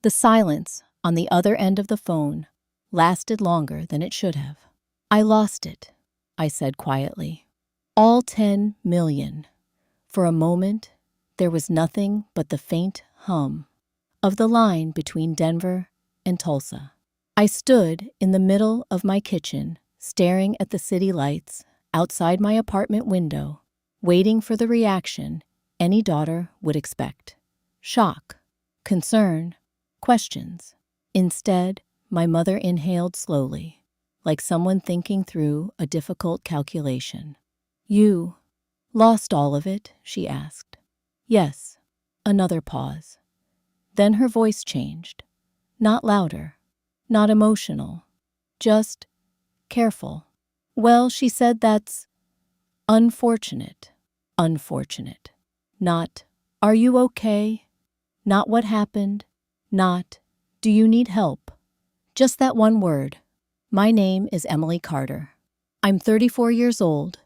The silence on the other end of the phone lasted longer than it should have. "I lost it," I said quietly. "All 10 million. For a moment, there was nothing but the faint hum of the line between Denver and Tulsa. I stood in the middle of my kitchen, staring at the city lights outside my apartment window, waiting for the reaction any daughter would expect. Shock, concern, questions. Instead, my mother inhaled slowly, like someone thinking through a difficult calculation. "You lost all of it?" she asked. "Yes." Another pause. Then her voice changed. Not louder, not emotional, just careful. "Well," she said, "that's unfortunate." Unfortunate. Not, "Are you okay?" Not, "What happened?" Not, "Do you need help?" Just that one word. My name is Emily Carter. I'm 34 years old,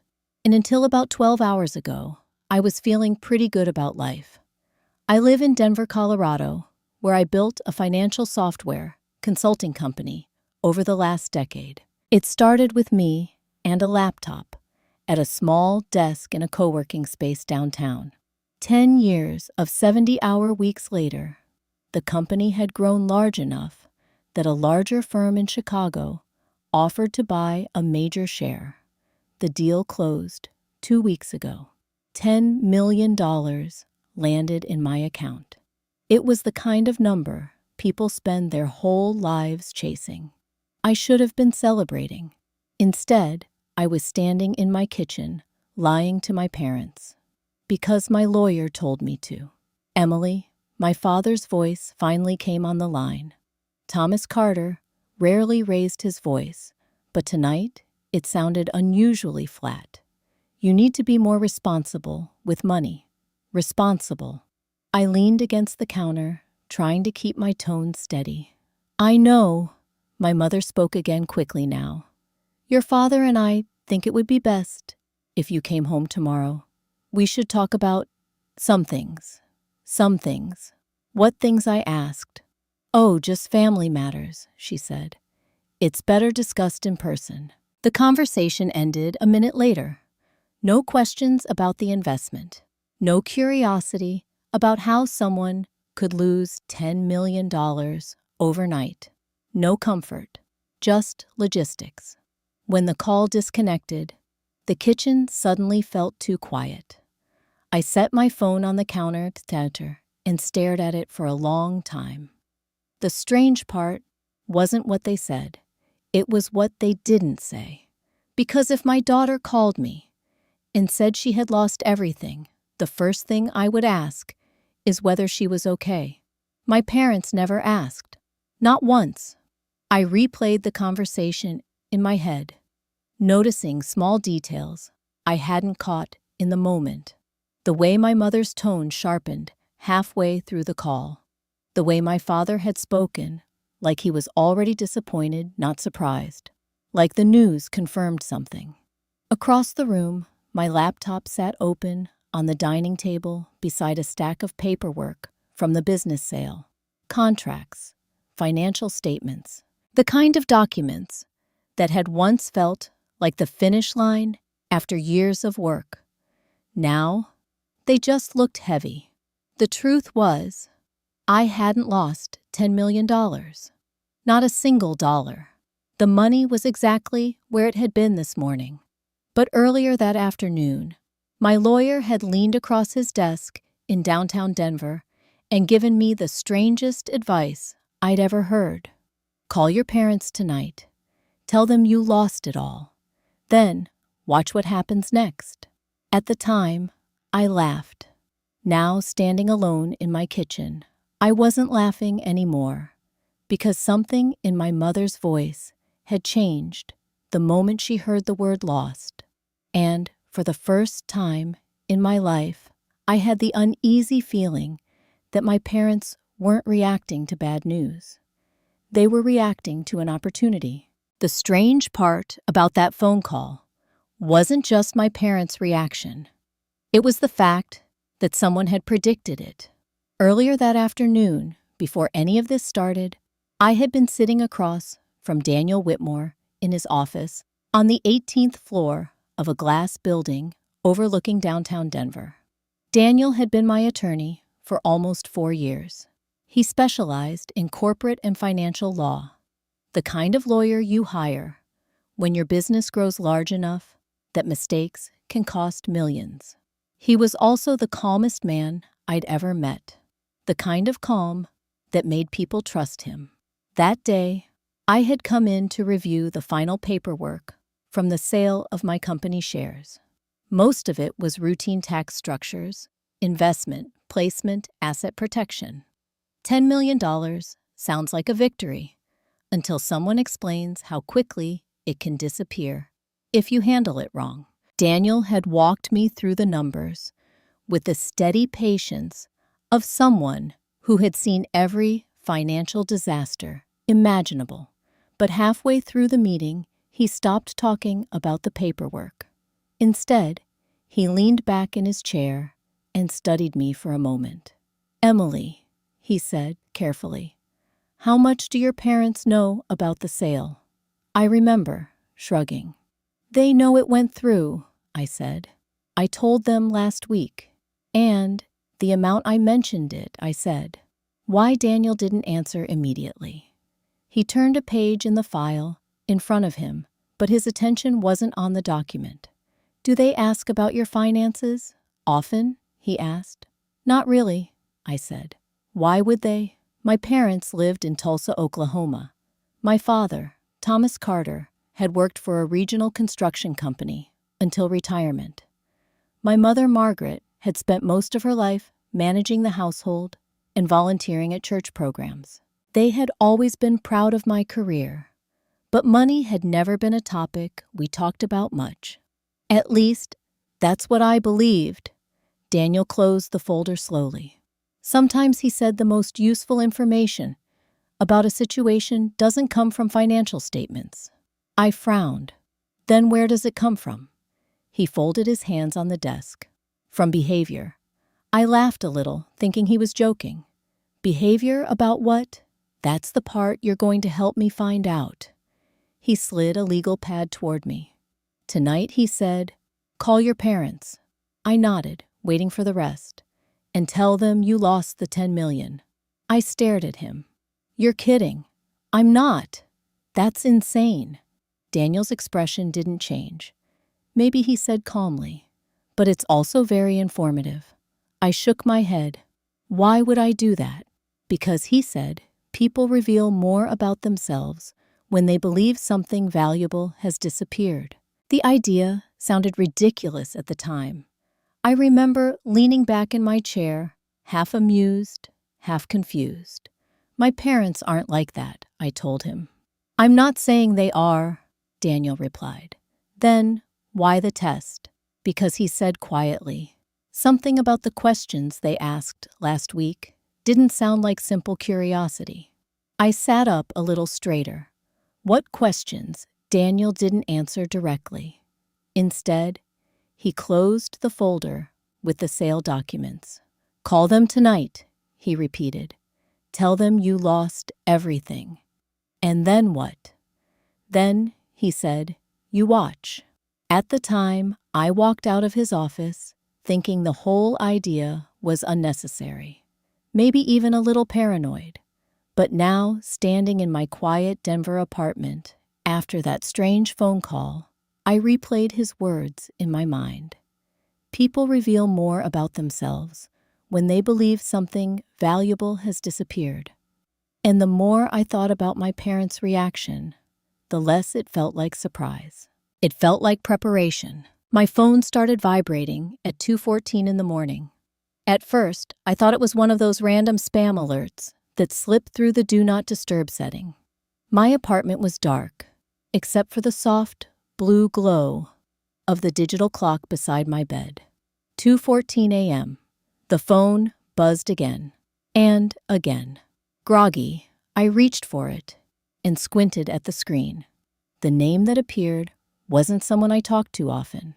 and until about 12 hours ago, I was feeling pretty good about life. I live in Denver, Colorado, where I built a financial software consulting company over the last decade. It started with me and a laptop at a small desk in a co-working space downtown. 10 years of 70-hour weeks later, the company had grown large enough that a larger firm in Chicago offered to buy a major share. The deal closed 2 weeks ago. $10 million landed in my account. It was the kind of number people spend their whole lives chasing. I should have been celebrating. Instead, I was standing in my kitchen, lying to my parents. Because my lawyer told me to. "Emily," my father's voice finally came on the line. Thomas Carter rarely raised his voice, but tonight it sounded unusually flat. "You need to be more responsible with money." Responsible. I leaned against the counter, trying to keep my tone steady. "I know," my mother spoke again quickly now. "Your father and I think it would be best if you came home tomorrow. We should talk about some things." "Some things." "What things?" I asked. "Oh, just family matters," she said. "It's better discussed in person." The conversation ended a minute later. No questions about the investment. No curiosity about how someone could lose $10 million overnight. No comfort, just logistics. When the call disconnected, the kitchen suddenly felt too quiet. I set my phone on the counter and stared at it for a long time. The strange part wasn't what they said. It was what they didn't say. Because if my daughter called me and said she had lost everything, the first thing I would ask is whether she was okay. My parents never asked. Not once. I replayed the conversation in my head, noticing small details I hadn't caught in the moment. The way my mother's tone sharpened halfway through the call. The way my father had spoken, like he was already disappointed, not surprised. Like the news confirmed something. Across the room, my laptop sat open on the dining table beside a stack of paperwork from the business sale. Contracts, financial statements, the kind of documents that had once felt like the finish line after years of work. Now, they just looked heavy. The truth was, I hadn't lost $10 million. Not a single dollar. The money was exactly where it had been this morning. But earlier that afternoon, my lawyer had leaned across his desk in downtown Denver and given me the strangest advice I'd ever heard. "Call your parents tonight. Tell them you lost it all. Then watch what happens next." At the time, I laughed. Now, standing alone in my kitchen, I wasn't laughing anymore, because something in my mother's voice had changed the moment she heard the word lost. And for the first time in my life, I had the uneasy feeling that my parents weren't reacting to bad news. They were reacting to an opportunity. The strange part about that phone call wasn't just my parents' reaction. It was the fact that someone had predicted it. Earlier that afternoon, Before any of this started, I had been sitting across from Daniel Whitmore in his office on the 18th floor of a glass building overlooking downtown Denver. Daniel had been my attorney for almost 4 years. He specialized in corporate and financial law, the kind of lawyer you hire when your business grows large enough that mistakes can cost millions. He was also the calmest man I'd ever met, the kind of calm that made people trust him. That day, I had come in to review the final paperwork from the sale of my company shares. Most of it was routine tax structures, investment, placement, asset protection. $10 million sounds like a victory until someone explains how quickly it can disappear if you handle it wrong. Daniel had walked me through the numbers with the steady patience of someone who had seen every financial disaster imaginable. But halfway through the meeting, he stopped talking about the paperwork. Instead, he leaned back in his chair and studied me for a moment. "Emily," he said carefully, "how much do your parents know about the sale?" I remember shrugging. "They know it went through," I said. "I told them last week. And the amount I mentioned it," I said. Why Daniel didn't answer immediately. He turned a page in the file in front of him, but his attention wasn't on the document. "Do they ask about your finances often?" he asked. "Not really," I said. "Why would they?" My parents lived in Tulsa, Oklahoma. My father, Thomas Carter, had worked for a regional construction company until retirement. My mother, Margaret, had spent most of her life managing the household and volunteering at church programs. They had always been proud of my career, but money had never been a topic we talked about much. At least, that's what I believed. Daniel closed the folder slowly. Sometimes he said the most useful information about a situation doesn't come from financial statements. I frowned. Then where does it come from? He folded his hands on the desk. From behavior. I laughed a little, thinking he was joking. Behavior about what? That's the part you're going to help me find out. He slid a legal pad toward me. Tonight, he said, call your parents. I nodded, waiting for the rest. And tell them you lost the $10 million. I stared at him. You're kidding. I'm not. That's insane. Daniel's expression didn't change. Maybe he said calmly, but it's also very informative. I shook my head. Why would I do that? Because he said people reveal more about themselves when they believe something valuable has disappeared. The idea sounded ridiculous at the time. I remember leaning back in my chair, half amused, half confused. My parents aren't like that, I told him. I'm not saying they are, Daniel replied. Then, why the test? Because he said quietly, something about the questions they asked last week didn't sound like simple curiosity. I sat up a little straighter. What questions Daniel didn't answer directly? Instead, he closed the folder with the sale documents. Call them tonight, he repeated. Tell them you lost everything. And then what? Then, he said, you watch. At the time, I walked out of his office thinking the whole idea was unnecessary, maybe even a little paranoid. But now, standing in my quiet Denver apartment, after that strange phone call, I replayed his words in my mind. People reveal more about themselves when they believe something valuable has disappeared. And the more I thought about my parents' reaction, the less it felt like surprise. It felt like preparation. My phone started vibrating at 2:14 in the morning. At first, I thought it was one of those random spam alerts that slip through the Do Not Disturb setting. My apartment was dark, except for the soft, blue glow of the digital clock beside my bed. 2:14 a.m. The phone buzzed again, and again. Groggy, I reached for it and squinted at the screen. The name that appeared wasn't someone I talked to often.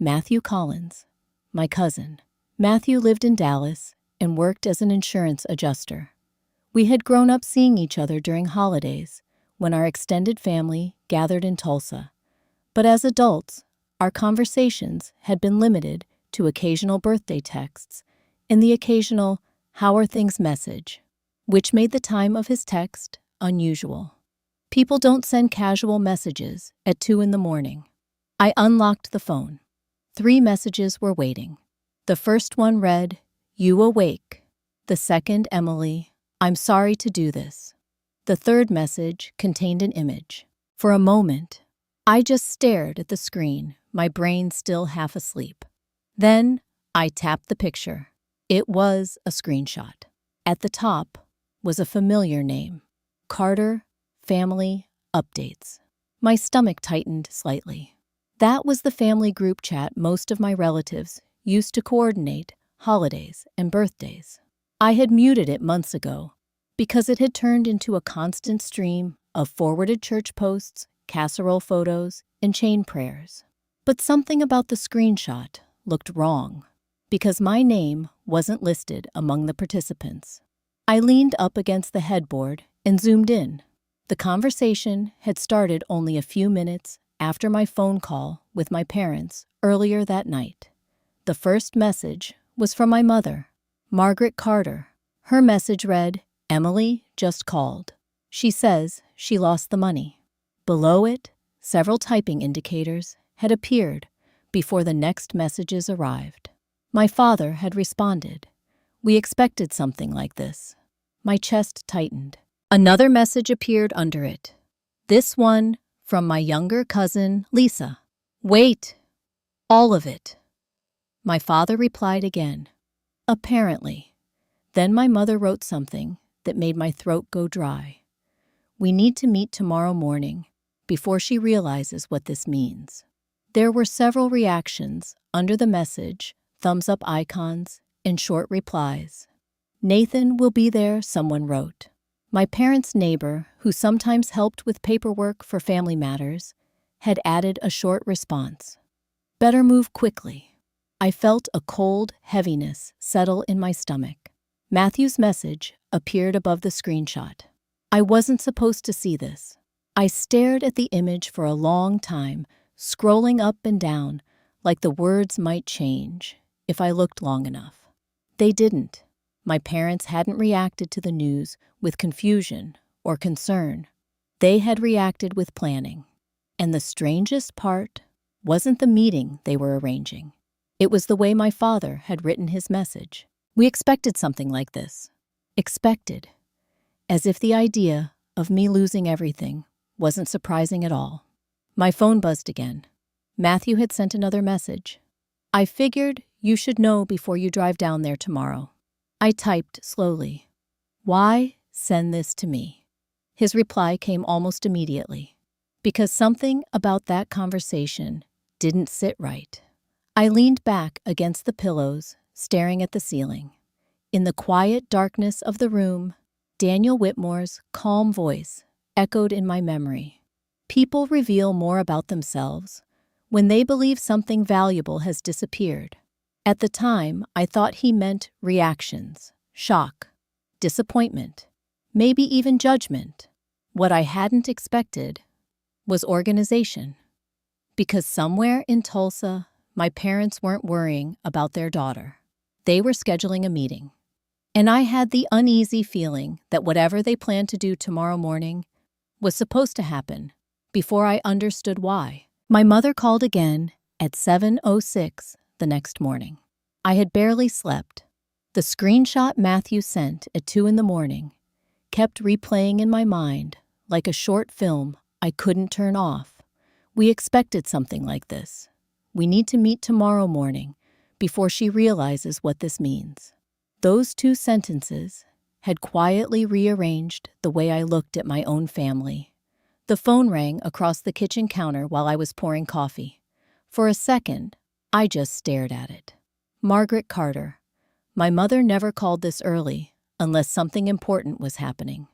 Matthew Collins, my cousin. Matthew lived in Dallas and worked as an insurance adjuster. We had grown up seeing each other during holidays, when our extended family gathered in Tulsa. But as adults, our conversations had been limited to occasional birthday texts and the occasional "How are things" message, which made the time of his text unusual. People don't send casual messages at 2 in the morning. I unlocked the phone. 3 messages were waiting. The first one read, "You awake." The second, "Emily, I'm sorry to do this." The third message contained an image. For a moment, I just stared at the screen, my brain still half asleep. Then I tapped the picture. It was a screenshot. At the top was a familiar name, Carter Family Updates. My stomach tightened slightly. That was the family group chat most of my relatives used to coordinate holidays and birthdays. I had muted it months ago because it had turned into a constant stream of forwarded church posts, casserole photos, and chain prayers. But something about the screenshot looked wrong because my name wasn't listed among the participants. I leaned up against the headboard and zoomed in. The conversation had started only a few minutes after my phone call with my parents earlier that night. The first message was from my mother, Margaret Carter. Her message read, "Emily just called. She says she lost the money." Below it, several typing indicators had appeared before the next messages arrived. My father had responded. "We expected something like this." My chest tightened. Another message appeared under it. This one from my younger cousin, Lisa. "Wait, all of it." My father replied again, "Apparently." Then my mother wrote something that made my throat go dry. "We need to meet tomorrow morning before she realizes what this means." There were several reactions under the message, thumbs up icons, and short replies. "Nathan will be there," someone wrote. My parents' neighbor, who sometimes helped with paperwork for family matters, had added a short response. "Better move quickly." I felt a cold heaviness settle in my stomach. Matthew's message appeared above the screenshot. I wasn't supposed to see this. I stared at the image for a long time, scrolling up and down, like the words might change if I looked long enough. They didn't. My parents hadn't reacted to the news with confusion or concern. They had reacted with planning. And the strangest part wasn't the meeting they were arranging. It was the way my father had written his message. "We expected something like this." Expected. As if the idea of me losing everything wasn't surprising at all. My phone buzzed again. Matthew had sent another message. "I figured you should know before you drive down there tomorrow." I typed slowly. "Why send this to me?" His reply came almost immediately. Because something about that conversation didn't sit right. I leaned back against the pillows, staring at the ceiling. In the quiet darkness of the room, Daniel Whitmore's calm voice echoed in my memory. People reveal more about themselves when they believe something valuable has disappeared. At the time, I thought he meant reactions, shock, disappointment, maybe even judgment. What I hadn't expected was organization. Because somewhere in Tulsa, my parents weren't worrying about their daughter. They were scheduling a meeting. And I had the uneasy feeling that whatever they planned to do tomorrow morning was supposed to happen before I understood why. My mother called again at 7:06 the next morning. I had barely slept. The screenshot Matthew sent at 2 in the morning kept replaying in my mind like a short film I couldn't turn off. "We expected something like this. We need to meet tomorrow morning before she realizes what this means." Those 2 sentences had quietly rearranged the way I looked at my own family. The phone rang across the kitchen counter while I was pouring coffee. For a second, I just stared at it. Margaret Carter. My mother never called this early unless something important was happening.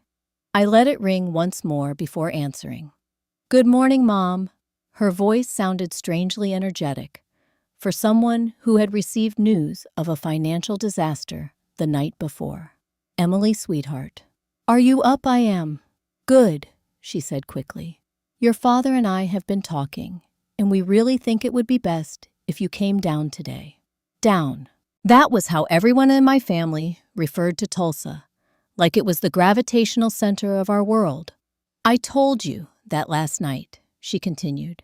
I let it ring once more before answering. "Good morning, Mom." Her voice sounded strangely energetic for someone who had received news of a financial disaster the night before. "Emily, sweetheart, Are you up? I am. Good, she said quickly. Your father and I have been talking, and we really think it would be best if you came down today. Down. That was how everyone in my family referred to Tulsa, like it was the gravitational center of our world. I told you that last night, she continued.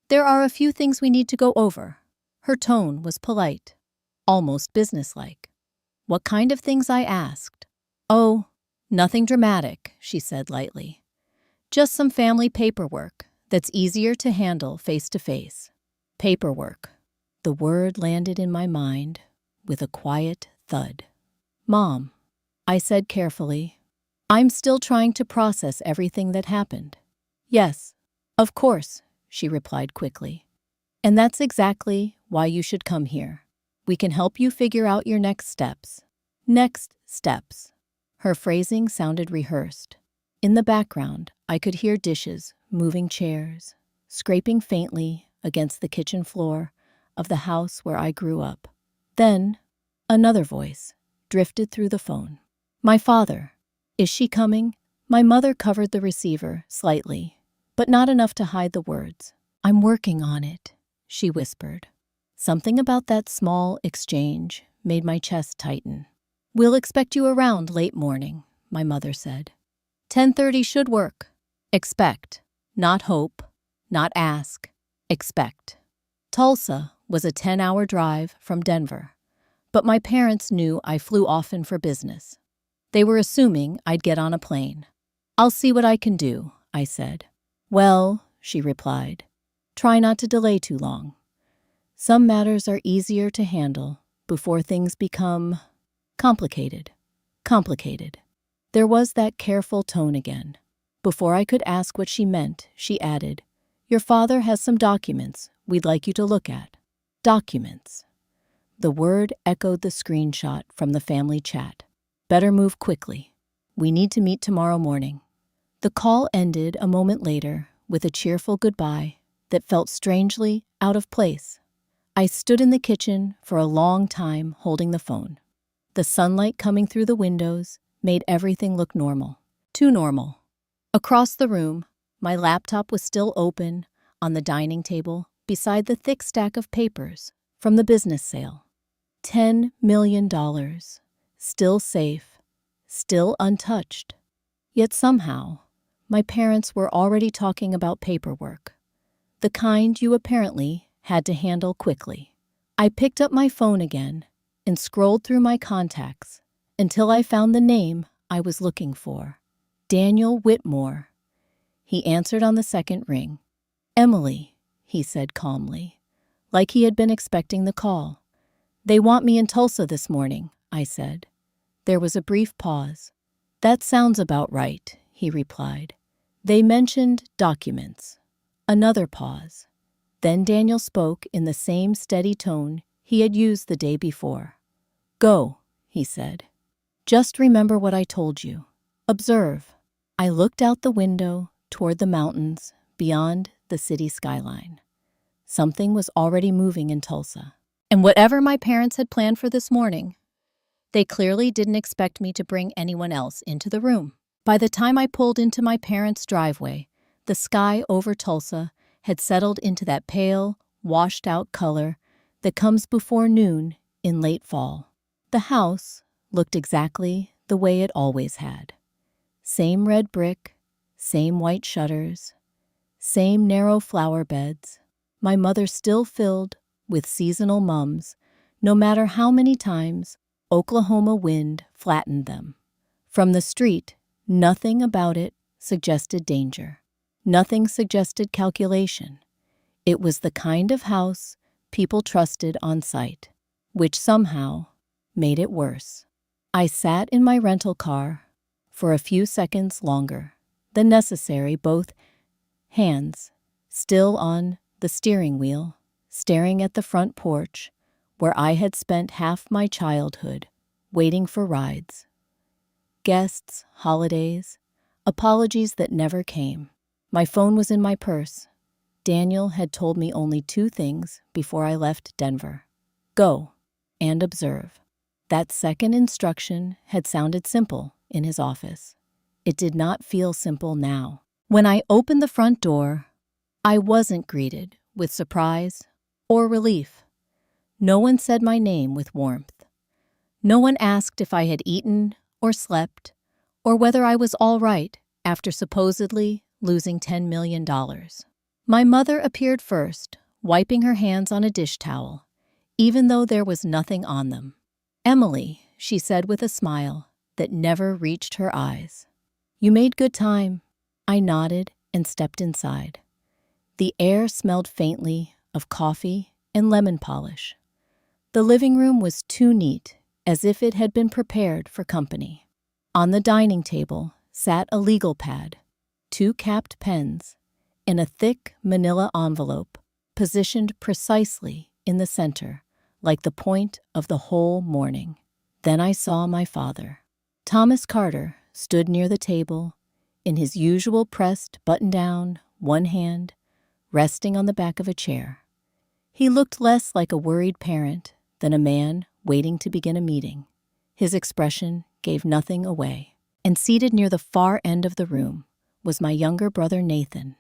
There are a few things we need to go over. Her tone was polite, almost businesslike. What kind of things? I asked. Oh, nothing dramatic, she said lightly. Just some family paperwork that's easier to handle face to face. Paperwork. The word landed in my mind with a quiet thud. Mom, I said carefully, I'm still trying to process everything that happened. Yes, of course, she replied quickly. And that's exactly why you should come here. We can help you figure out your next steps. Next steps. Her phrasing sounded rehearsed. In the background, I could hear dishes, moving chairs, scraping faintly against the kitchen floor of the house where I grew up. Then, another voice drifted through the phone. My father. Is she coming? My mother covered the receiver slightly, but not enough to hide the words. I'm working on it, she whispered. Something about that small exchange made my chest tighten. We'll expect you around late morning, my mother said. 10:30 should work. Expect, not hope, not ask. Expect. Tulsa was a 10-hour drive from Denver, but my parents knew I flew often for business. They were assuming I'd get on a plane. I'll see what I can do, I said. Well, she replied, try not to delay too long. Some matters are easier to handle before things become complicated. There was that careful tone again. Before I could ask what she meant, she added, Your father has some documents we'd like you to look at. Documents. The word echoed the screenshot from the family chat. Better move quickly. We need to meet tomorrow morning. The call ended a moment later with a cheerful goodbye that felt strangely out of place. I stood in the kitchen for a long time holding the phone. The sunlight coming through the windows made everything look normal. Too normal. Across the room, my laptop was still open on the dining table beside the thick stack of papers from the business sale. $10 million. Still safe. Still untouched. Yet somehow, my parents were already talking about paperwork. The kind you apparently had to handle quickly. I picked up my phone again and scrolled through my contacts until I found the name I was looking for. Daniel Whitmore. He answered on the second ring. Emily, he said calmly, like he had been expecting the call. They want me in Tulsa this morning, I said. There was a brief pause. That sounds about right, he replied. They mentioned documents. Another pause. Then Daniel spoke in the same steady tone he had used the day before. Go, he said. Just remember what I told you. Observe. I looked out the window toward the mountains beyond the city skyline. Something was already moving in Tulsa. And whatever my parents had planned for this morning, they clearly didn't expect me to bring anyone else into the room. By the time I pulled into my parents' driveway, the sky over Tulsa had settled into that pale, washed-out color that comes before noon in late fall. The house looked exactly the way it always had. Same red brick, same white shutters, same narrow flower beds. My mother still filled with seasonal mums, no matter how many times Oklahoma wind flattened them. From the street, nothing about it suggested danger. Nothing suggested calculation. It was the kind of house people trusted on sight, which somehow made it worse. I sat in my rental car for a few seconds longer than necessary, both hands still on the steering wheel, staring at the front porch where I had spent half my childhood waiting for rides. Guests, holidays, apologies that never came. My phone was in my purse. Daniel had told me only 2 things before I left Denver. Go and observe. That second instruction had sounded simple in his office. it did not feel simple now. When I opened the front door, I wasn't greeted with surprise or relief. No one said my name with warmth. No one asked if I had eaten or slept, or whether I was all right after supposedly losing $10 million. My mother appeared first, wiping her hands on a dish towel, even though there was nothing on them. "Emily," she said with a smile that never reached her eyes. "You made good time." I nodded and stepped inside. The air smelled faintly of coffee and lemon polish. The living room was too neat, as if it had been prepared for company. On the dining table sat a legal pad, 2 capped pens, and a thick manila envelope positioned precisely in the center, like the point of the whole morning. Then I saw my father. Thomas Carter stood near the table, in his usual pressed button-down, one hand resting on the back of a chair. He looked less like a worried parent than a man waiting to begin a meeting. His expression gave nothing away. And seated near the far end of the room was my younger brother Nathan.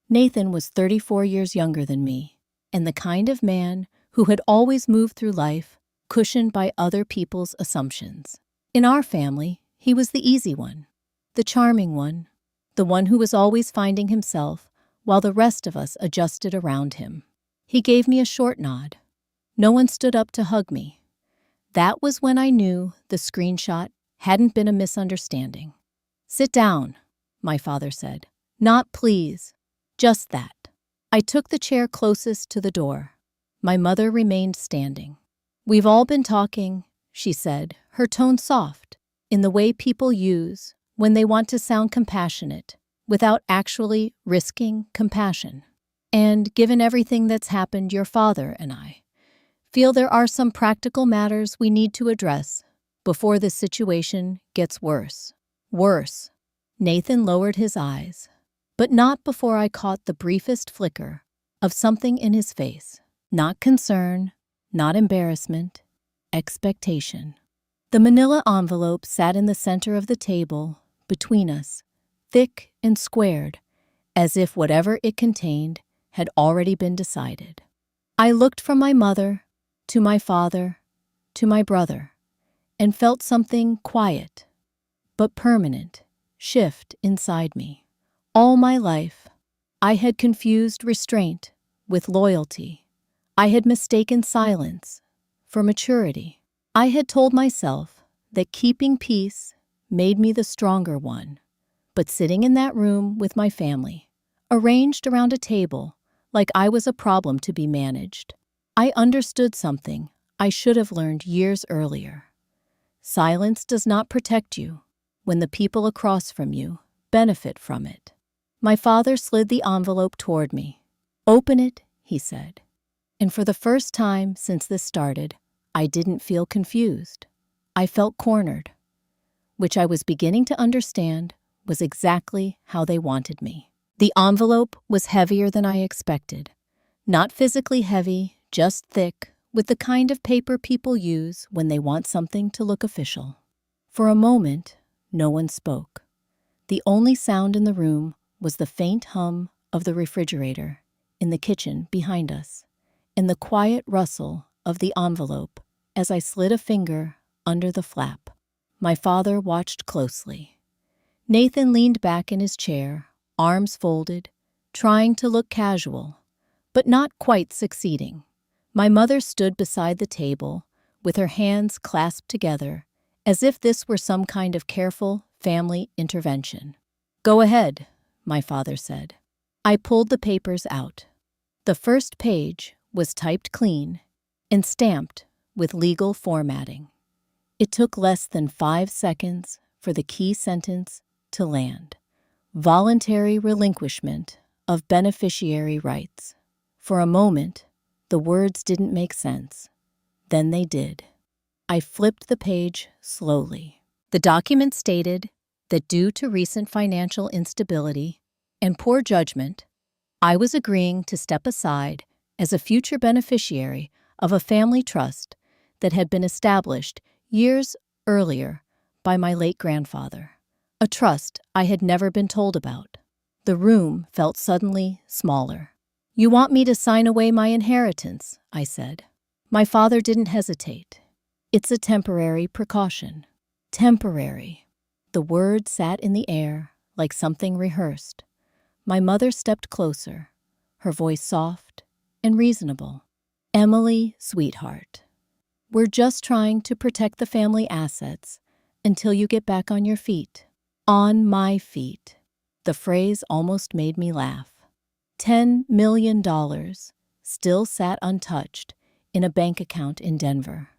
Nathan was 34 years younger than me, and the kind of man who had always moved through life cushioned by other people's assumptions. In our family, he was the easy one, the charming one, the one who was always finding himself while the rest of us adjusted around him. He gave me a short nod. No one stood up to hug me. That was when I knew the screenshot hadn't been a misunderstanding. "Sit down," my father said. "Not please, just that." I took the chair closest to the door. My mother remained standing. "We've all been talking," she said, her tone soft, in the way people use when they want to sound compassionate without actually risking compassion. "And given everything that's happened, your father and I feel there are some practical matters we need to address before this situation gets worse." Worse. Nathan lowered his eyes, but not before I caught the briefest flicker of something in his face. Not concern, not embarrassment, expectation. The manila envelope sat in the center of the table, between us, thick and squared, as if whatever it contained had already been decided. I looked from my mother to my father to my brother, and felt something quiet but permanent shift inside me. All my life, I had confused restraint with loyalty. I had mistaken silence for maturity. I had told myself that keeping peace made me the stronger one. But sitting in that room with my family, arranged around a table like I was a problem to be managed, I understood something I should have learned years earlier. Silence does not protect you when the people across from you benefit from it. My father slid the envelope toward me. "Open it," he said. And for the first time since this started, I didn't feel confused. I felt cornered, which I was beginning to understand was exactly how they wanted me. The envelope was heavier than I expected. Not physically heavy, just thick, with the kind of paper people use when they want something to look official. For a moment, no one spoke. The only sound in the room was the faint hum of the refrigerator in the kitchen behind us, and the quiet rustle of the envelope as I slid a finger under the flap. My father watched closely. Nathan leaned back in his chair, arms folded, trying to look casual, but not quite succeeding. My mother stood beside the table, with her hands clasped together, as if this were some kind of careful family intervention. "Go ahead," my father said. I pulled the papers out. The first page was typed clean and stamped with legal formatting. It took less than 5 seconds for the key sentence to land. Voluntary relinquishment of beneficiary rights. For a moment, the words didn't make sense. Then they did. I flipped the page slowly. The document stated that due to recent financial instability and poor judgment, I was agreeing to step aside as a future beneficiary of a family trust that had been established years earlier by my late grandfather. a trust I had never been told about. The room felt suddenly smaller. "You want me to sign away my inheritance," I said. My father didn't hesitate. "It's a temporary precaution." Temporary. The word sat in the air like something rehearsed. My mother stepped closer, her voice soft and reasonable. "Emily, sweetheart, we're just trying to protect the family assets until you get back on your feet." On my feet. The phrase almost made me laugh. $10 million still sat untouched in a bank account in Denver.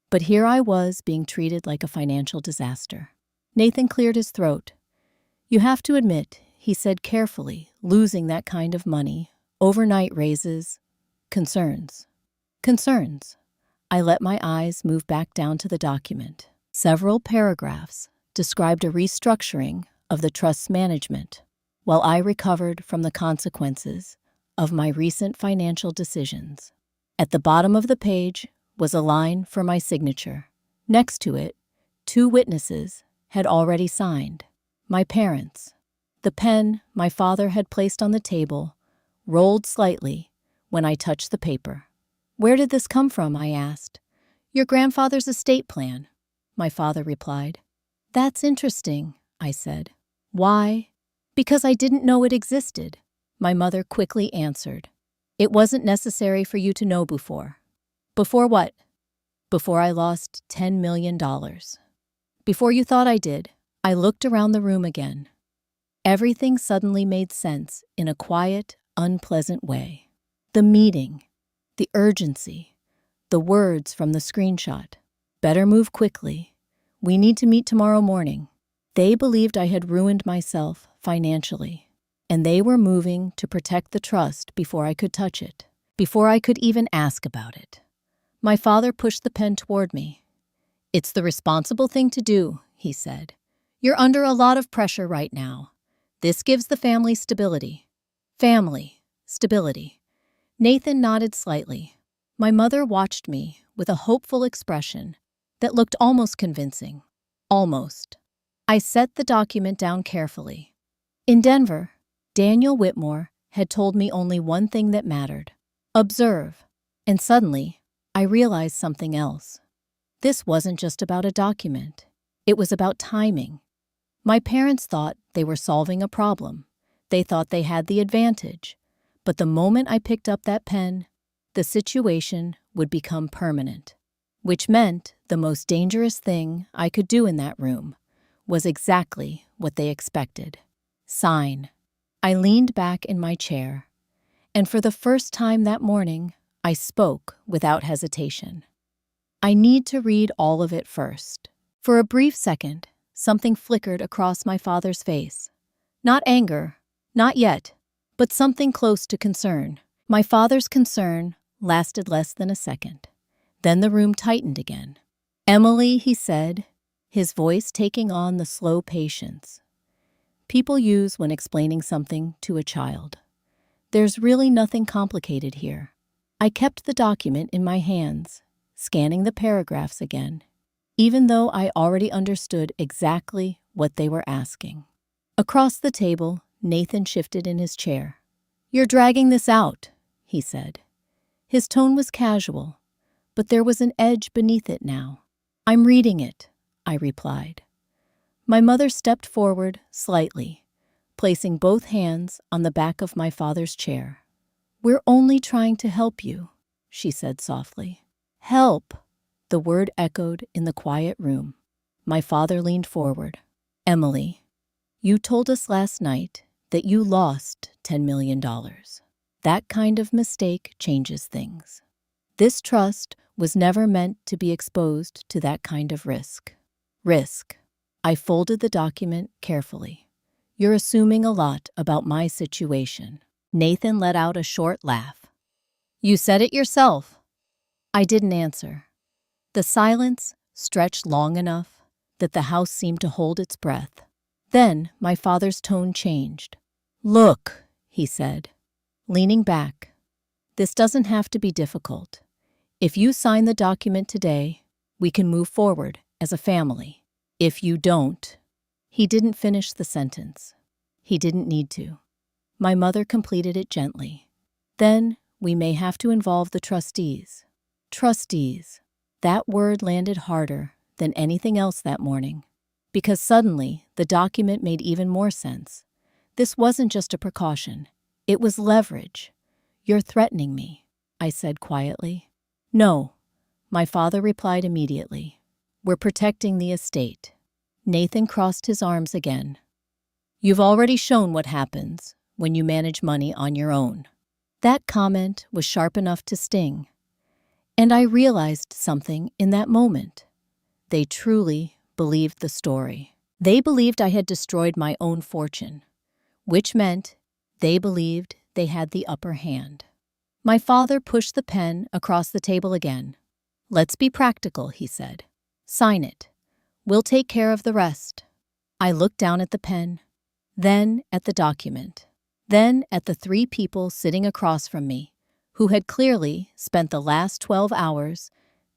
But here I was being treated like a financial disaster. Nathan cleared his throat. "You have to admit," he said carefully, "losing that kind of money overnight raises concerns." Concerns. I let my eyes move back down to the document. Several paragraphs described a restructuring of the trust's management, while I recovered from the consequences of my recent financial decisions. At the bottom of the page was a line for my signature. Next to it, 2 witnesses had already signed. My parents. The pen my father had placed on the table rolled slightly when I touched the paper. "Where did this come from?" I asked. "Your grandfather's estate plan," my father replied. "That's interesting," I said. "Why?" "Because I didn't know it existed," my mother quickly answered. "It wasn't necessary for you to know before." "Before what?" "Before I lost $10 million. Before you thought I did." I looked around the room again. Everything suddenly made sense in a quiet, unpleasant way. The meeting, the urgency, the words from the screenshot. "Better move quickly. We need to meet tomorrow morning." They believed I had ruined myself financially, and they were moving to protect the trust before I could touch it, before I could even ask about it. My father pushed the pen toward me. "It's the responsible thing to do," he said. "You're under a lot of pressure right now. This gives the family stability." Family, stability. Nathan nodded slightly. My mother watched me with a hopeful expression that looked almost convincing. Almost. I set the document down carefully. In Denver, Daniel Whitmore had told me only one thing that mattered: observe. And suddenly, I realized something else. This wasn't just about a document. It was about timing. My parents thought they were solving a problem. They thought they had the advantage. But the moment I picked up that pen, the situation would become permanent, which meant the most dangerous thing I could do in that room was exactly what they expected: sign. I leaned back in my chair, and for the first time that morning, I spoke without hesitation. "I need to read all of it first." For a brief second, something flickered across my father's face. Not anger, not yet, but something close to concern. My father's concern lasted less than a second. Then the room tightened again. "Emily," he said, his voice taking on the slow patience people use when explaining something to a child. "There's really nothing complicated here." I kept the document in my hands, scanning the paragraphs again, even though I already understood exactly what they were asking. Across the table, Nathan shifted in his chair. "You're dragging this out," he said. His tone was casual, but there was an edge beneath it now. "I'm reading it," I replied. My mother stepped forward slightly, placing both hands on the back of my father's chair. "We're only trying to help you," she said softly. "Help," the word echoed in the quiet room. My father leaned forward. "Emily, you told us last night that you lost $10 million. That kind of mistake changes things. This trust was never meant to be exposed to that kind of risk." Risk. I folded the document carefully. "You're assuming a lot about my situation." Nathan let out a short laugh. "You said it yourself." I didn't answer. The silence stretched long enough that the house seemed to hold its breath. Then my father's tone changed. "Look," he said, leaning back. "This doesn't have to be difficult. If you sign the document today, we can move forward as a family. If you don't..." He didn't finish the sentence. He didn't need to. My mother completed it gently. Then we may have to involve the trustees. Trustees. That word landed harder than anything else that morning, because suddenly the document made even more sense. This wasn't just a precaution. It was leverage. "You're threatening me," I said quietly. "No," my father replied immediately. "We're protecting the estate." Nathan crossed his arms again. "You've already shown what happens when you manage money on your own." That comment was sharp enough to sting. And I realized something in that moment. They truly believed the story. They believed I had destroyed my own fortune, which meant they believed they had the upper hand. My father pushed the pen across the table again. "Let's be practical," he said. "Sign it. We'll take care of the rest." I looked down at the pen, then at the document, then at the 3 people sitting across from me, who had clearly spent the last 12 hours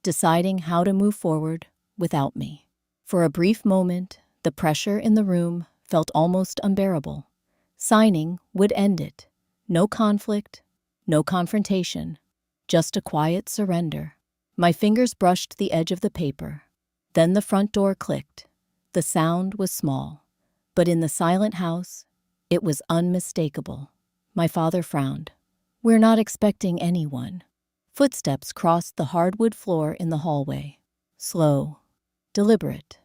deciding how to move forward without me. For a brief moment, the pressure in the room felt almost unbearable. Signing would end it. No conflict, no confrontation, just a quiet surrender. My fingers brushed the edge of the paper. Then the front door clicked. The sound was small, but in the silent house, it was unmistakable. My father frowned. "We're not expecting anyone." Footsteps crossed the hardwood floor in the hallway. Slow, deliberate.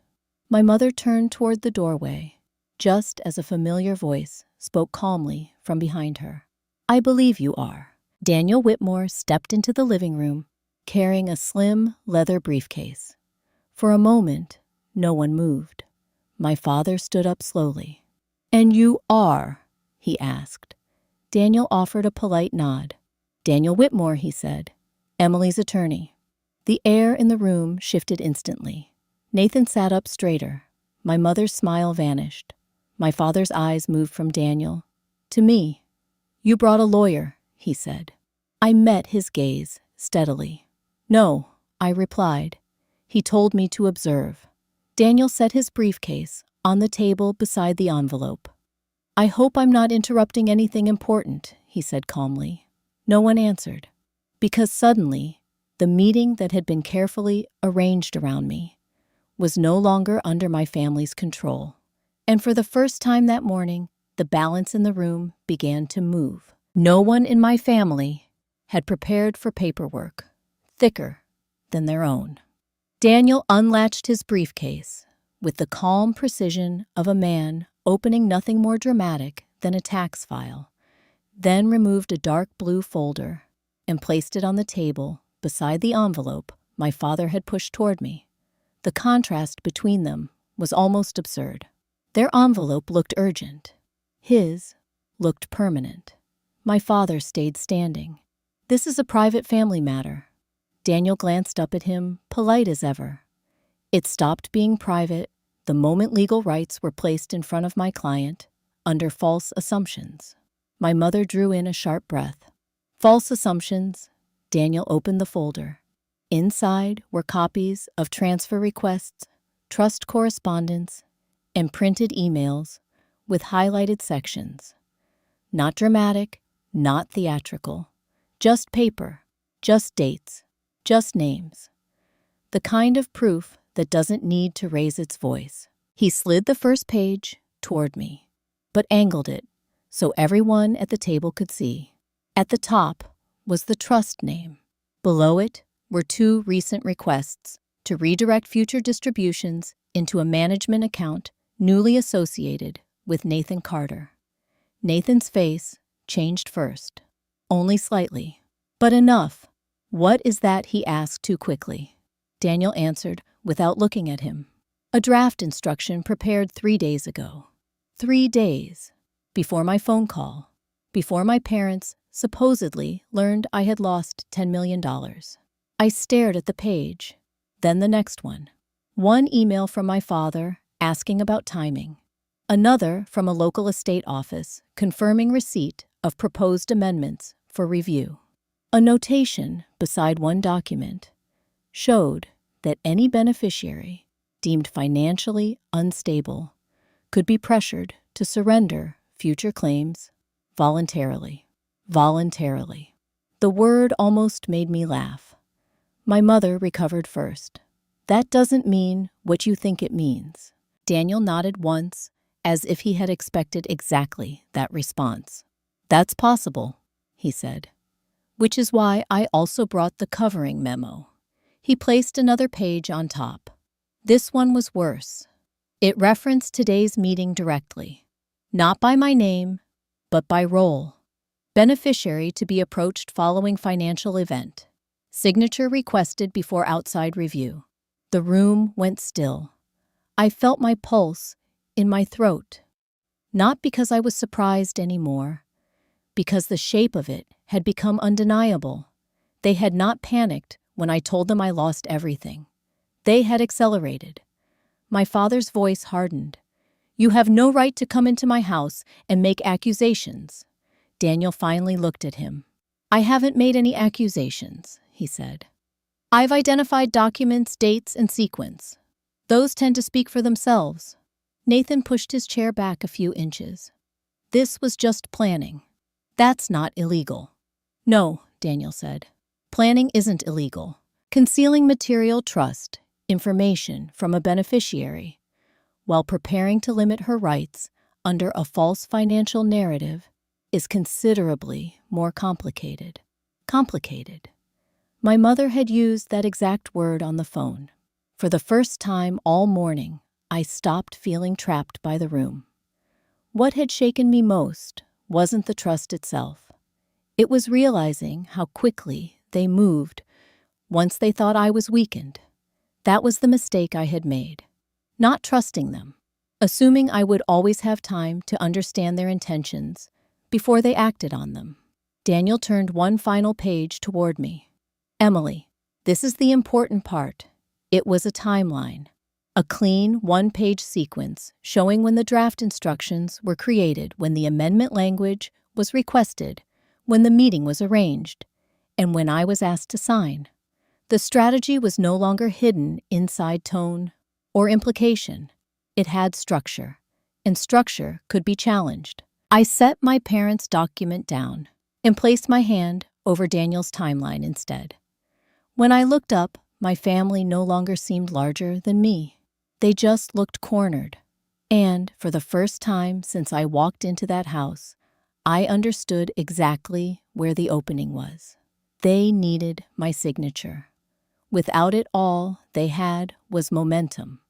My mother turned toward the doorway, just as a familiar voice spoke calmly from behind her. "I believe you are." Daniel Whitmore stepped into the living room, carrying a slim leather briefcase. For a moment, no one moved. My father stood up slowly. "And you are?" he asked. Daniel offered a polite nod. "Daniel Whitmore," he said. "Emily's attorney." The air in the room shifted instantly. Nathan sat up straighter. My mother's smile vanished. My father's eyes moved from Daniel to me. "You brought a lawyer," he said. I met his gaze steadily. "No," I replied. "He told me to observe." Daniel set his briefcase on the table beside the envelope. "I hope I'm not interrupting anything important," he said calmly. No one answered, because suddenly, the meeting that had been carefully arranged around me was no longer under my family's control. And for the first time that morning, the balance in the room began to move. No one in my family had prepared for paperwork thicker than their own. Daniel unlatched his briefcase with the calm precision of a man opening nothing more dramatic than a tax file, then removed a dark blue folder and placed it on the table beside the envelope my father had pushed toward me. The contrast between them was almost absurd. Their envelope looked urgent. His looked permanent. My father stayed standing. "This is a private family matter." Daniel glanced up at him, polite as ever. It stopped being private the moment legal rights were placed in front of my client under false assumptions. My mother drew in a sharp breath. False assumptions. Daniel opened the folder. Inside were copies of transfer requests, trust correspondence, and printed emails with highlighted sections. Not dramatic, not theatrical. Just paper, just dates, just names. The kind of proof that doesn't need to raise its voice. He slid the first page toward me, but angled it so everyone at the table could see. At the top was the trust name. Below it were 2 recent requests to redirect future distributions into a management account newly associated with Nathan Carter. Nathan's face changed first, only slightly, but enough. "What is that?" he asked too quickly. Daniel answered without looking at him. "A draft instruction prepared 3 days ago. 3 days. Before my phone call. Before my parents supposedly learned I had lost $10 million. I stared at the page, then the next one. One email from my father asking about timing. Another from a local estate office confirming receipt of proposed amendments for review. A notation beside one document showed that any beneficiary deemed financially unstable could be pressured to surrender future claims voluntarily. Voluntarily. The word almost made me laugh. My mother recovered first. That doesn't mean what you think it means. Daniel nodded once, as if he had expected exactly that response. That's possible, he said. Which is why I also brought the covering memo. He placed another page on top. This one was worse. It referenced today's meeting directly. Not by my name, but by role. Beneficiary to be approached following financial event. Signature requested before outside review. The room went still. I felt my pulse in my throat. Not because I was surprised anymore, because the shape of it had become undeniable. They had not panicked when I told them I lost everything. They had accelerated. My father's voice hardened. You have no right to come into my house and make accusations. Daniel finally looked at him. I haven't made any accusations, he said. I've identified documents, dates, and sequence. Those tend to speak for themselves. Nathan pushed his chair back a few inches. This was just planning. That's not illegal. No, Daniel said. Planning isn't illegal. Concealing material trust, information from a beneficiary, while preparing to limit her rights under a false financial narrative is considerably more complicated. Complicated. My mother had used that exact word on the phone. For the first time all morning, I stopped feeling trapped by the room. What had shaken me most wasn't the trust itself. It was realizing how quickly they moved once they thought I was weakened. That was the mistake I had made. Not trusting them, assuming I would always have time to understand their intentions before they acted on them. Daniel turned one final page toward me. Emily, this is the important part. It was a timeline. A clean one-page sequence showing when the draft instructions were created, when the amendment language was requested, when the meeting was arranged, and when I was asked to sign. The strategy was no longer hidden inside tone or implication. It had structure, and structure could be challenged. I set my parents' document down and placed my hand over Daniel's timeline instead. When I looked up, my family no longer seemed larger than me. They just looked cornered. And for the first time since I walked into that house, I understood exactly where the opening was. They needed my signature. Without it, all they had was momentum.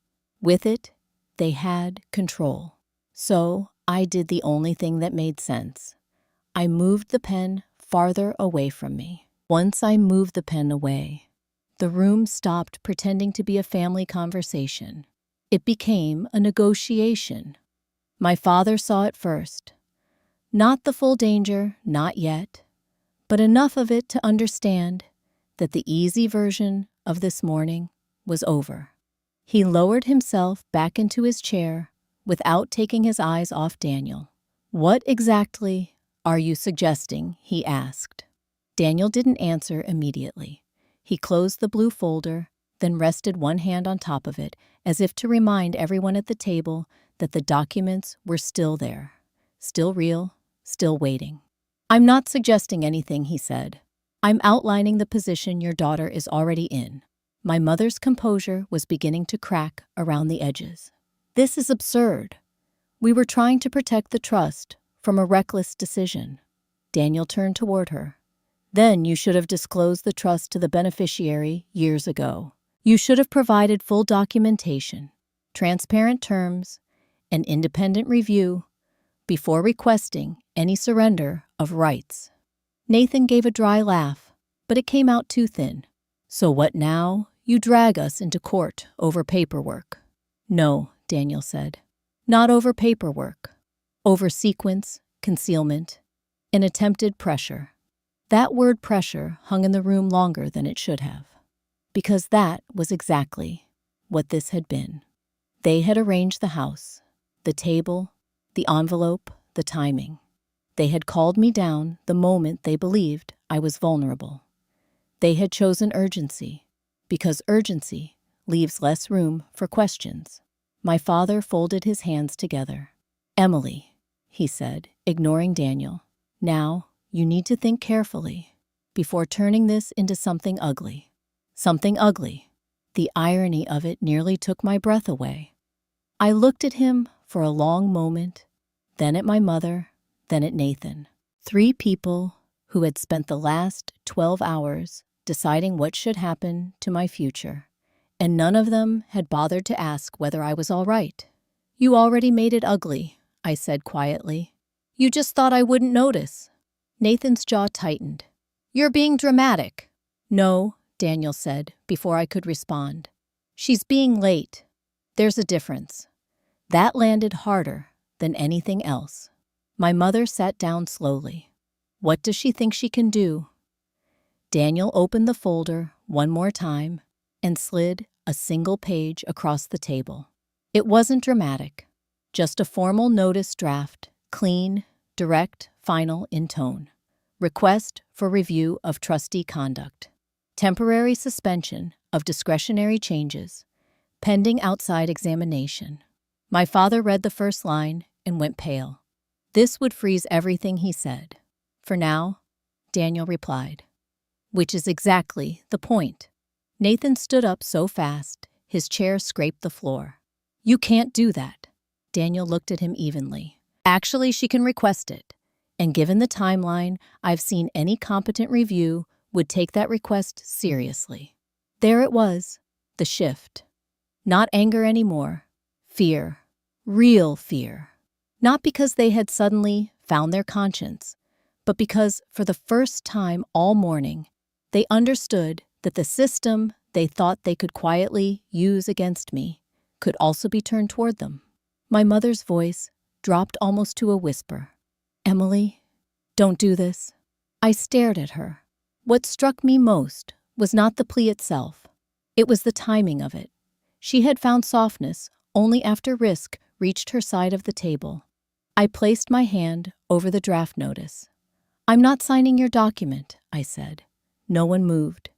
With it, they had control. So I did the only thing that made sense. I moved the pen farther away from me. Once I moved the pen away, the room stopped pretending to be a family conversation. It became a negotiation. My father saw it first. Not the full danger, not yet, but enough of it to understand that the easy version of this morning was over. He lowered himself back into his chair without taking his eyes off Daniel. What exactly are you suggesting? He asked. Daniel didn't answer immediately. He closed the blue folder, then rested one hand on top of it, as if to remind everyone at the table that the documents were still there, still real, still waiting. I'm not suggesting anything, he said. I'm outlining the position your daughter is already in. My mother's composure was beginning to crack around the edges. This is absurd. We were trying to protect the trust from a reckless decision. Daniel turned toward her. Then you should have disclosed the trust to the beneficiary years ago. You should have provided full documentation, transparent terms, and independent review before requesting any surrender of rights. Nathan gave a dry laugh, but it came out too thin. So what now? You drag us into court over paperwork. No, Daniel said. Not over paperwork. Over sequence, concealment, and attempted pressure. That word pressure hung in the room longer than it should have. Because that was exactly what this had been. They had arranged the house, the table, the envelope, the timing. They had called me down the moment they believed I was vulnerable. They had chosen urgency, because urgency leaves less room for questions. My father folded his hands together. "Emily," he said, ignoring Daniel, "now you need to think carefully before turning this into something ugly." Something ugly. The irony of it nearly took my breath away. I looked at him for a long moment, then at my mother, then at Nathan. 3 people who had spent the last 12 hours deciding what should happen to my future, and none of them had bothered to ask whether I was all right. "You already made it ugly," I said quietly. "You just thought I wouldn't notice." Nathan's jaw tightened. "You're being dramatic." "No," Daniel said before I could respond. "She's being late. There's a difference." That landed harder than anything else. My mother sat down slowly. "What does she think she can do?" Daniel opened the folder one more time and slid a single page across the table. It wasn't dramatic, just a formal notice draft, clean, direct, final in tone. Request for review of trustee conduct. Temporary suspension of discretionary changes, pending outside examination. My father read the first line and went pale. This would freeze everything he said. "For now," Daniel replied. "Which is exactly the point." Nathan stood up so fast, his chair scraped the floor. "You can't do that." Daniel looked at him evenly. "Actually, she can request it. And given the timeline, I've seen any competent review would take that request seriously." There it was, the shift. Not anger anymore. Fear. Real fear. Not because they had suddenly found their conscience, but because, for the first time all morning, they understood that the system they thought they could quietly use against me could also be turned toward them. My mother's voice dropped almost to a whisper. "Emily, don't do this." I stared at her. What struck me most was not the plea itself. It was the timing of it. She had found softness only after risk reached her side of the table. I placed my hand over the draft notice. "I'm not signing your document," I said. No one moved.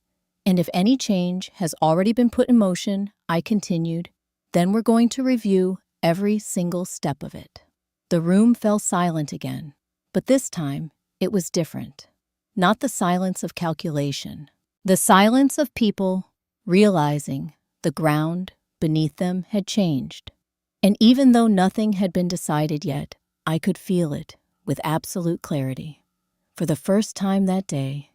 "And if any change has already been put in motion," I continued, "then we're going to review every single step of it." The room fell silent again, but this time it was different. Not the silence of calculation. The silence of people realizing the ground beneath them had changed. And even though nothing had been decided yet, I could feel it with absolute clarity. For the first time that day,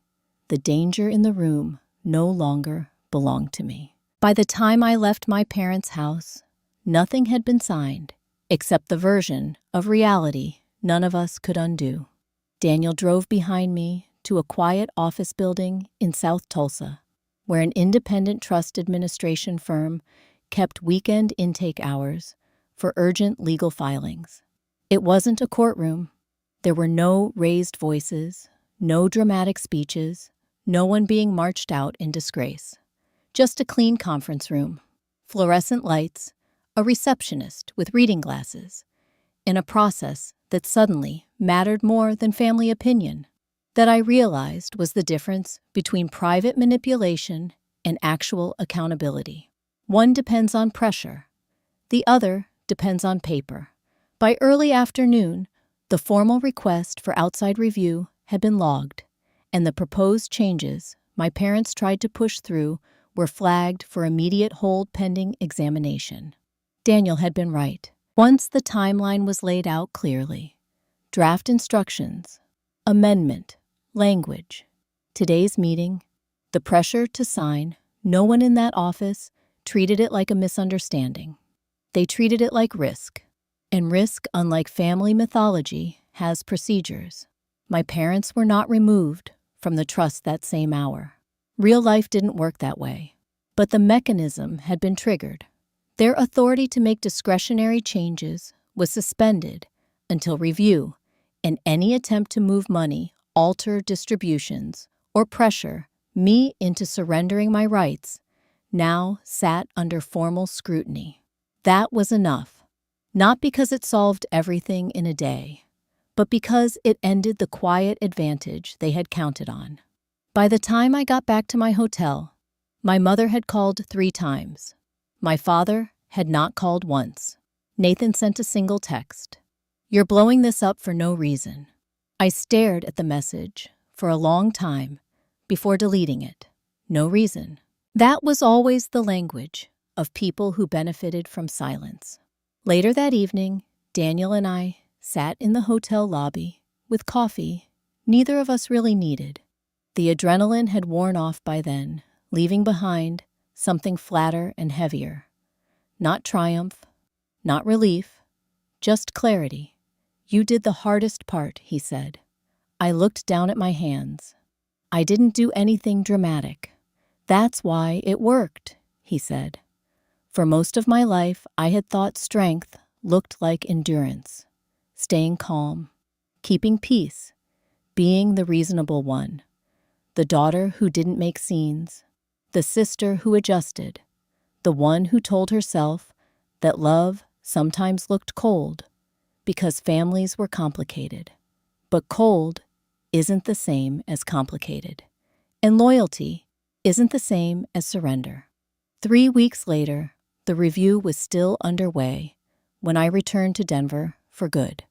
the danger in the room no longer belonged to me. By the time I left my parents' house, nothing had been signed, except the version of reality none of us could undo. Daniel drove behind me to a quiet office building in South Tulsa, where an independent trust administration firm kept weekend intake hours for urgent legal filings. It wasn't a courtroom. There were no raised voices, no dramatic speeches, no one being marched out in disgrace. Just a clean conference room, fluorescent lights, a receptionist with reading glasses, and a process that suddenly mattered more than family opinion. That I realized was the difference between private manipulation and actual accountability. One depends on pressure. The other depends on paper. By early afternoon, the formal request for outside review had been logged, and the proposed changes my parents tried to push through were flagged for immediate hold pending examination. Daniel had been right. Once the timeline was laid out clearly, draft instructions, amendment, language, today's meeting, the pressure to sign, no one in that office treated it like a misunderstanding. They treated it like risk. And risk, unlike family mythology, has procedures. My parents were not removed from the trust that same hour. Real life didn't work that way. But the mechanism had been triggered. Their authority to make discretionary changes was suspended until review, and any attempt to move money, alter distributions, or pressure me into surrendering my rights now sat under formal scrutiny. That was enough. Not because it solved everything in a day, but because it ended the quiet advantage they had counted on. By the time I got back to my hotel, my mother had called 3 times. My father had not called once. Nathan sent a single text. "You're blowing this up for no reason." I stared at the message for a long time before deleting it. No reason. That was always the language of people who benefited from silence. Later that evening, Daniel and I sat in the hotel lobby with coffee neither of us really needed. The adrenaline had worn off by then, leaving behind something flatter and heavier. Not triumph, not relief, just clarity. "You did the hardest part," he said. I looked down at my hands. "I didn't do anything dramatic." "That's why it worked," he said. "For most of my life, I had thought strength looked like endurance, staying calm, keeping peace, being the reasonable one, the daughter who didn't make scenes, the sister who adjusted, the one who told herself that love sometimes looked cold because families were complicated. But cold isn't the same as complicated, and loyalty isn't the same as surrender." 3 weeks later, the review was still underway when I returned to Denver for good.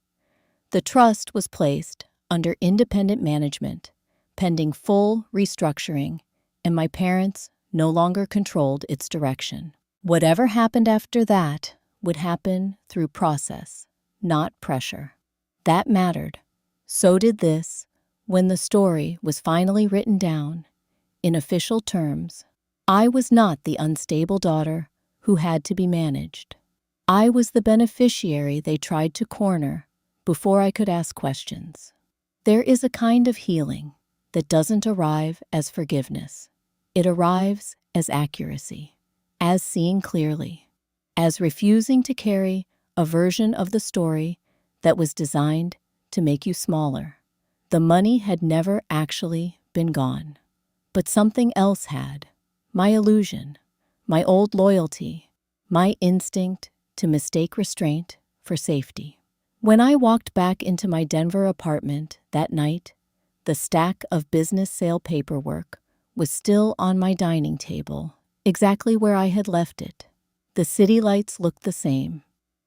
The trust was placed under independent management, pending full restructuring, and my parents no longer controlled its direction. Whatever happened after that would happen through process, not pressure. That mattered. So did this when the story was finally written down in official terms. I was not the unstable daughter who had to be managed. I was the beneficiary they tried to corner before I could ask questions. There is a kind of healing that doesn't arrive as forgiveness. It arrives as accuracy, as seeing clearly, as refusing to carry a version of the story that was designed to make you smaller. The money had never actually been gone, but something else had. My illusion, my old loyalty, my instinct to mistake restraint for safety. When I walked back into my Denver apartment that night, the stack of business sale paperwork was still on my dining table, exactly where I had left it. The city lights looked the same.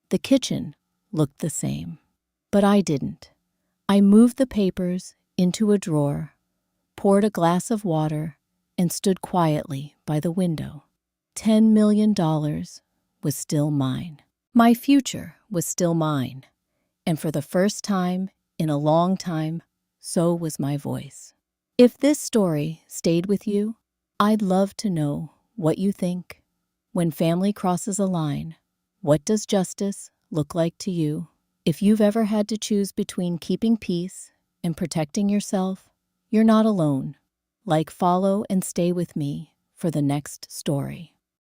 The kitchen looked the same. But I didn't. I moved the papers into a drawer, poured a glass of water, and stood quietly by the window. $10 million was still mine. My future was still mine. And for the first time in a long time, so was my voice. If this story stayed with you, I'd love to know what you think. When family crosses a line, what does justice look like to you? If you've ever had to choose between keeping peace and protecting yourself, you're not alone. Like, follow, and stay with me for the next story.